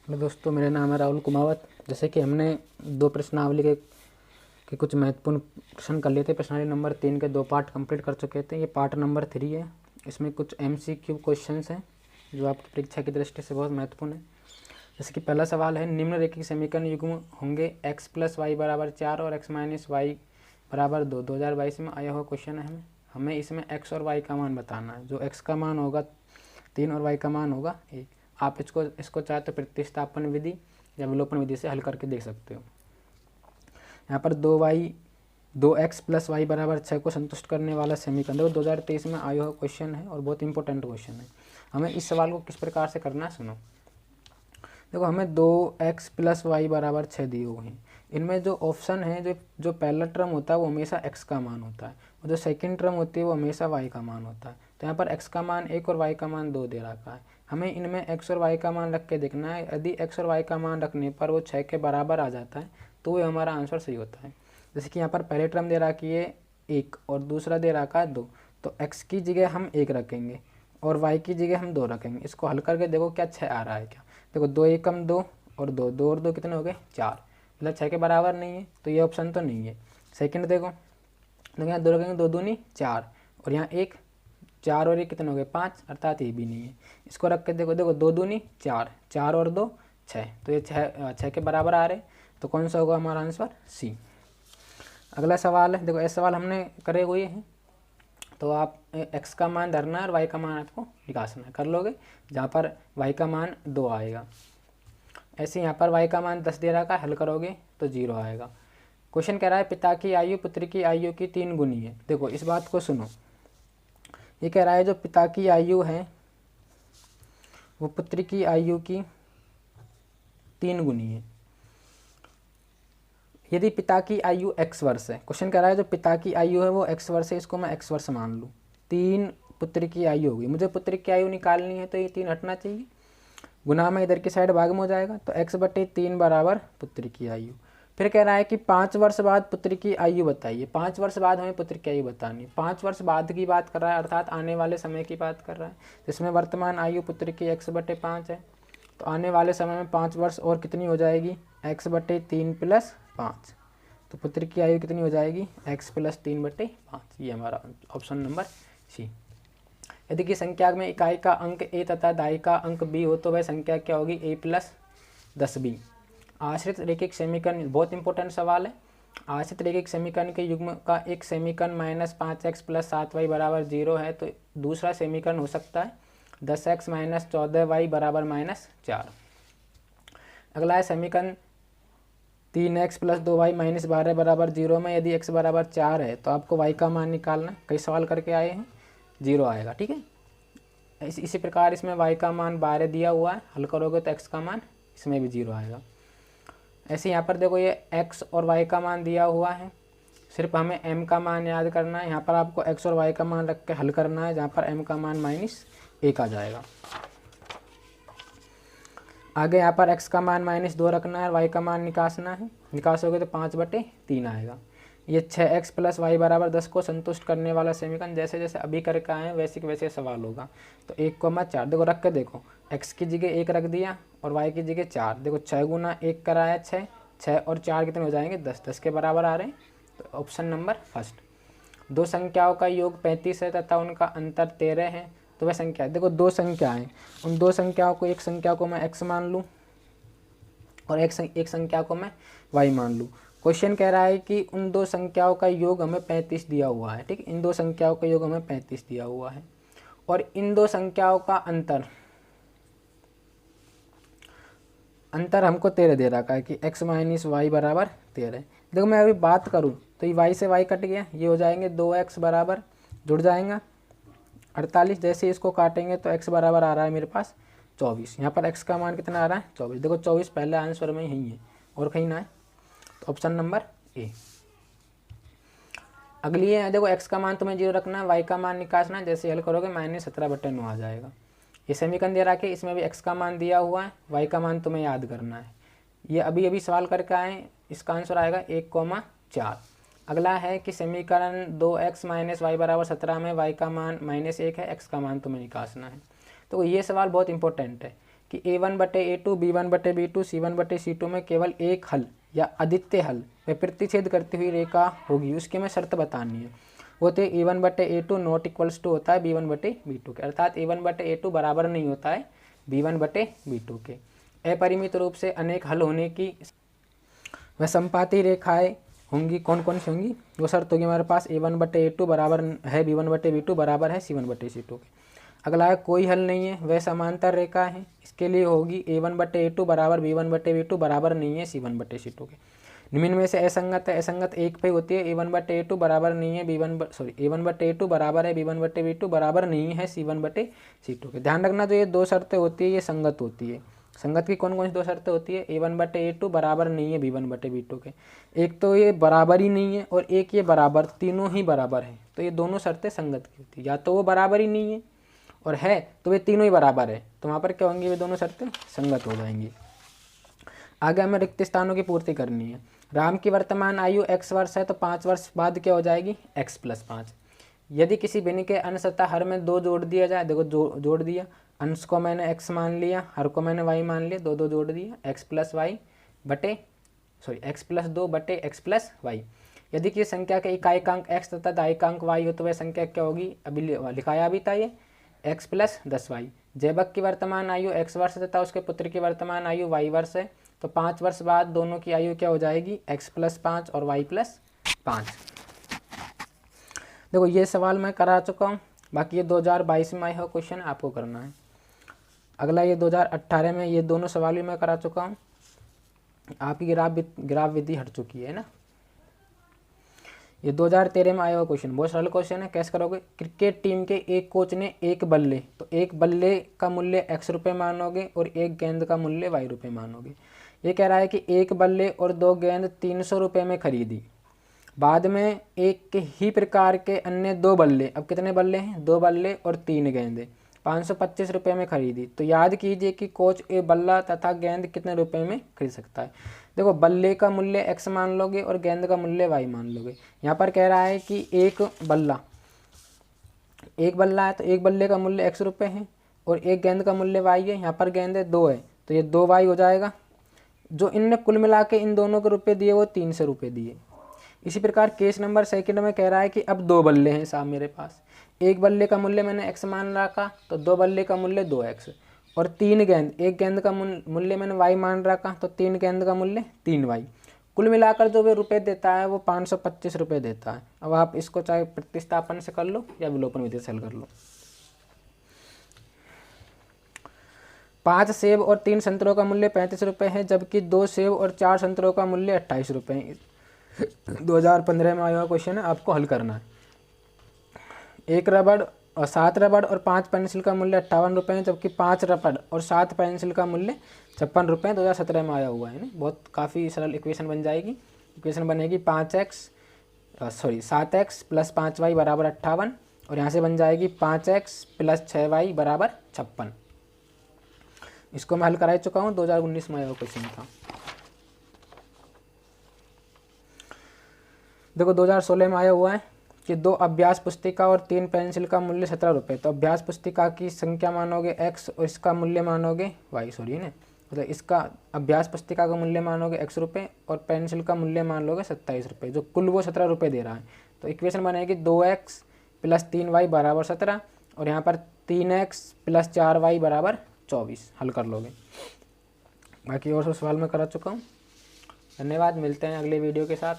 Hello दोस्तों, मेरा नाम है राहुल कुमावत। जैसे कि हमने दो प्रश्नावली के कुछ महत्वपूर्ण प्रश्न कर लिए थे। प्रश्नावली नंबर 3 के 2 पार्ट कंप्लीट कर चुके थे। ये पार्ट नंबर 3 है। इसमें कुछ MCQ क्वेश्चंस हैं जो आपकी परीक्षा की दृष्टि से बहुत महत्वपूर्ण है। जैसे कि पहला सवाल है, निम्नलिखित समीकरण युग्म होंगे x + y = 4 और x - y = 2। 2022 में आया हुआ क्वेश्चन है। हमें इसमें x और y का मान बताना है। जो x का मान होगा 3 और y का मान होगा 1। आप इसको चाहे तो प्रतिस्थापन विधि या विलोपन विधि से हल करके देख सकते हो। यहाँ पर 2x + y = 6 को संतुष्ट करने वाला समीकरण देखो 2023 में आया हुआ क्वेश्चन है और बहुत इंपॉर्टेंट क्वेश्चन है। हमें इस सवाल को किस प्रकार से करना है सुनो। देखो, हमें 2x + y = 6 दिए हुए हैं। इनमें जो ऑप्शन है, जो पहला टर्म होता है वो हमेशा x का मान होता है और जो सेकंड टर्म होती है वो हमेशा y का मान होता है। तो यहाँ पर x का मान 1 और y का मान 2 दे रखा है। हमें इनमें x और y का मान रख के देखना है। यदि x और y का मान रखने पर वो 6 के बराबर आ जाता है तो ये हमारा आंसर सही होता है। जैसे कि यहाँ पर पहले टर्म दे रखी है 1 और दूसरा दे रखा है 2, तो x की जगह हम 1 रखेंगे और y की जगह हम 2 रखेंगे। इसको हल करके देखो क्या 6 आ रहा है क्या। देखो 2 एकम 2 और 2, 2 और 2 कितने हो गए 4, मतलब 6 के बराबर नहीं है, तो ये ऑप्शन तो नहीं है। सेकंड देखो, तो यहाँ 2 रखेंगे, 2 दूनी 4 और यहाँ 1, 4 और 1 कितने हो गए 5, अर्थात ये भी नहीं है। इसको रख के देखो, 2 दूनी 4, 4 और 2 6, तो ये 6 के बराबर आ रहे। तो कौन सा होगा हमारा आंसर सी। अगला सवाल है, देखो ऐसा सवाल हमने करे हुए हैं। तो आप x का मान धरना है और y का मान आपको निकालना है, कर लोगे। जहाँ पर y का मान 2 आएगा, ऐसे यहाँ पर y का मान 10 दे रखा है, हल करोगे तो 0 आएगा। क्वेश्चन कह रहा है पिता की आयु पुत्र की आयु की 3 गुनी है। देखो इस बात को सुनो, ये कह रहा है जो पिता की आयु है वो पुत्र की आयु की 3 गुनी है। यदि पिता की आयु x वर्ष है, क्वेश्चन कह रहा है जो पिता की आयु है वो x वर्ष है, इसको मैं x वर्ष मान लूँ। 3 पुत्र की आयु होगी, मुझे पुत्र की आयु निकालनी है तो ये 3 हटना चाहिए, गुना में इधर की साइड भाग में हो जाएगा, तो x/3 बराबर पुत्र की आयु। फिर कह रहा है कि 5 वर्ष बाद पुत्र की आयु बताइए। 5 वर्ष बाद हमें पुत्र की आयु बतानी है। 5 वर्ष बाद की बात कर रहा है, अर्थात आने वाले समय की बात कर रहा है, जिसमें वर्तमान आयु पुत्र की x/5 है। तो आने वाले समय में 5 वर्ष और कितनी हो जाएगी x/3 + 5, तो पुत्र की आयु कितनी हो जाएगी x + 3/5। ये हमारा ऑप्शन नंबर सी। यदि कि संख्या में इकाई का अंक a तथा दाई का अंक b हो तो वह संख्या क्या होगी a + 10b। आश्रित रेखिक समीकरण बहुत इंपॉर्टेंट सवाल है। आश्रित रेखिक समीकरण के युग्म का एक समीकरण -5x + 7y = 0 है, तो दूसरा समीकरण हो सकता है 10x - 14y = -4। अगला है समीकरण 3x + 2y - 12 = 0 में यदि x = 4 है तो आपको y का मान निकालना है। कई सवाल करके आए हैं, 0 आएगा, ठीक है। इसी प्रकार इसमें y का मान 12 दिया हुआ है, हल करोगे तो x का मान इसमें भी 0 आएगा। ऐसे यहाँ पर देखो ये x और y का मान दिया हुआ है, सिर्फ हमें m का मान याद करना है। यहाँ पर आपको x और y का मान रख के हल करना है, जहाँ पर m का मान -1 आ जाएगा। आगे यहाँ पर x का मान -2 रखना है और y का मान निकासना है, निकासोगे तो 5/3 आएगा। ये 6x + y = 10 को संतुष्ट करने वाला समीकरण जैसे जैसे अभी करके आए हैं वैसे वैसे सवाल होगा। तो 1,4 देखो रख के देखो, x की जगह 1 रख दिया और y की जगह 4। देखो 6 × 1 कराया 6, 6 और 4 कितने हो जाएंगे 10, 10 के बराबर आ रहे हैं। तो ऑप्शन नंबर फर्स्ट। दो संख्याओं का योग 35 है तथा उनका अंतर 13 है, तो वह संख्या, देखो दो संख्याएं, उन दो संख्याओं को, एक संख्या को मैं x मान लूँ और एक संख्या को मैं y मान लूँ। क्वेश्चन कह रहा है कि उन दो संख्याओं का योग हमें 35 दिया हुआ है, ठीक। इन दो संख्याओं का योग हमें 35 दिया हुआ है और इन दो संख्याओं का अंतर हमको 13 दे रखा है कि x - y = 13। देखो मैं अभी बात करूँ तो ये y से y कट गया, ये हो जाएंगे 2x बराबर जुड़ जाएगा 48। जैसे इसको काटेंगे तो x बराबर आ रहा है मेरे पास 24। यहाँ पर x का मान कितना आ रहा है 24। देखो 24 पहले आंसर में यही है और कहीं ना है, तो ऑप्शन नंबर ए। अगली है, देखो x का मान तुम्हें 0 रखना है, y का मान निकालना है। जैसे हल करोगे -17/9 आ जाएगा। ये समीकरण दे रखा है, इसमें भी x का मान दिया हुआ है, y का मान तुम्हें याद करना है। ये अभी अभी सवाल करके आए, इसका आंसर आएगा 1,4। अगला है कि समीकरण 2x - y = 17 में y का मान -1 है, x का मान तुम्हें निकालना है। तो ये सवाल बहुत इंपॉर्टेंट है। कि A1/A2, B1/B2, C1/C2 में केवल एक हल या अद्वितीय हल व प्रतिच्छेद करती हुई रेखा होगी, उसकी हमें शर्त बतानी है। वो तो A1/A2 नॉट इक्वल्स टू होता है B1/B2 के, अर्थात A1/A2 बराबर नहीं होता है B1/B2 के। अपरिमित रूप से अनेक हल होने की वह संपाती रेखाएं होंगी, कौन कौन सी होंगी, वो शर्त होगी हमारे पास A1/A2 बराबर है B1/B2 बराबर है C1/C2 के। अगला है कोई हल नहीं है वह समांतर रेखा है, इसके लिए होगी A1/A2 बराबर B1/B2 बराबर नहीं है C1/C2 के। निम्न में से असंगत है, असंगत एक पे होती है A1/A2 बराबर नहीं है A1/A2 बराबर है B1/B2 बराबर नहीं है C1/C2 के। ध्यान रखना जो ये दो शर्तें होती है ये संगत होती है। संगत की कौन कौन सी दो शर्तें होती है, A1/A2 बराबर नहीं है B1/B2 के, एक तो ये बराबर ही नहीं है और एक ये बराबर, तीनों ही बराबर है, तो ये दोनों शर्तें संगत की होती है। या तो वो बराबर ही नहीं है और है तो वे तीनों ही बराबर है, तो वहाँ पर क्या होंगी, वे दोनों शर्तें संगत हो जाएंगी। आगे हमें रिक्त स्थानों की पूर्ति करनी है। राम की वर्तमान आयु x वर्ष है तो 5 वर्ष बाद क्या हो जाएगी x + 5। यदि किसी भिन्न के अंश तथा हर में 2 जोड़ दिया जाए, देखो जोड़ दिया, अंश को मैंने x मान लिया, हर को मैंने y मान लिया, 2 जोड़ दिया, x + 2 बटे x + y। यदि किसी संख्या के इकाइकांक x तथा दायिकांक y हो तो वह संख्या क्या होगी, अभी लिखाया भी था ये x + 10y। जैवक की वर्तमान आयु x वर्ष तथा उसके पुत्र की वर्तमान आयु y वर्ष है तो 5 वर्ष बाद दोनों की आयु क्या हो जाएगी x + 5 और y + 5। देखो ये सवाल मैं करा चुका हूँ, बाकी ये 2022 में आया हुआ क्वेश्चन आपको करना है। अगला ये 2018 में ये दोनों सवाल भी मैं करा चुका हूँ, आपकी ग्राफ विधि हट चुकी है ना। ये 2013 में आया हुआ क्वेश्चन, बहुत सरल क्वेश्चन है। कैसे करोगे, क्रिकेट टीम के एक कोच ने एक बल्ले, तो एक बल्ले का मूल्य x रुपये मानोगे और एक गेंद का मूल्य y रुपये मानोगे। ये कह रहा है कि एक बल्ले और 2 गेंद 300 रुपये में खरीदी, बाद में एक ही प्रकार के अन्य 2 बल्ले, अब कितने बल्ले हैं, 2 बल्ले और 3 गेंदें 525 रुपये में खरीदी, तो याद कीजिए कि कोच ए बल्ला तथा गेंद कितने रुपए में खरीद सकता है। देखो बल्ले का मूल्य x मान लोगे और गेंद का मूल्य y मान लोगे। यहाँ पर कह रहा है कि एक बल्ला है तो एक बल्ले का मूल्य x रुपये है और एक गेंद का मूल्य y है। यहाँ पर गेंदें 2 है तो ये 2y हो जाएगा। जो इनने कुल मिला के इन दोनों के रुपये दिए वो 300 रुपये दिए। इसी प्रकार केस नंबर सेकंड में कह रहा है कि अब 2 बल्ले हैं साहब मेरे पास, एक बल्ले का मूल्य मैंने x मान रखा तो 2 बल्ले का मूल्य 2x और 3 गेंद, एक गेंद का मूल्य मैंने y मान रखा तो 3 गेंद का मूल्य 3y। कुल मिलाकर जो वे रुपये देता है वो 525 रुपये देता है। अब आप इसको चाहे प्रतिस्थापन से कर लो या विलोपन विधि से हल कर लो। 5 सेब और 3 संतरों का मूल्य 35 रुपये है, जबकि 2 सेब और 4 संतरों का मूल्य 28 रुपये है। 2015 में आया हुआ क्वेश्चन है, आपको हल करना है। 1 रबड़ और 7 रबड़ और 5 पेंसिल का मूल्य 58 रुपये है, जबकि 5 रबड़ और 7 पेंसिल का मूल्य 56 रुपये 2017 में आया हुआ है ना। बहुत काफ़ी सरल इक्वेशन बन जाएगी। इक्वेशन बनेगी 7x + 5y बराबर 58 और यहाँ से बन जाएगी 5x + 6y बराबर 56। इसको मैं हल करा चुका हूँ, 2019 में आया हुआ क्वेश्चन था। देखो 2016 में आया हुआ है कि 2 अभ्यास पुस्तिका और 3 पेंसिल का मूल्य 17 रुपये। तो अभ्यास पुस्तिका की संख्या मानोगे x और इसका मूल्य मानोगे y, मतलब इसका अभ्यास पुस्तिका का मूल्य मानोगे x रुपये और पेंसिल का मूल्य मान लोगे 27 रुपये, जो कुल वो 17 रुपये दे रहा है। तो इक्वेशन बनेगी 2x + 3y बराबर 17 और यहाँ पर 3x + 4y बराबर 24। हल कर लोगे। बाकी और सब सवाल मैं करा चुका हूँ। धन्यवाद, मिलते हैं अगले वीडियो के साथ।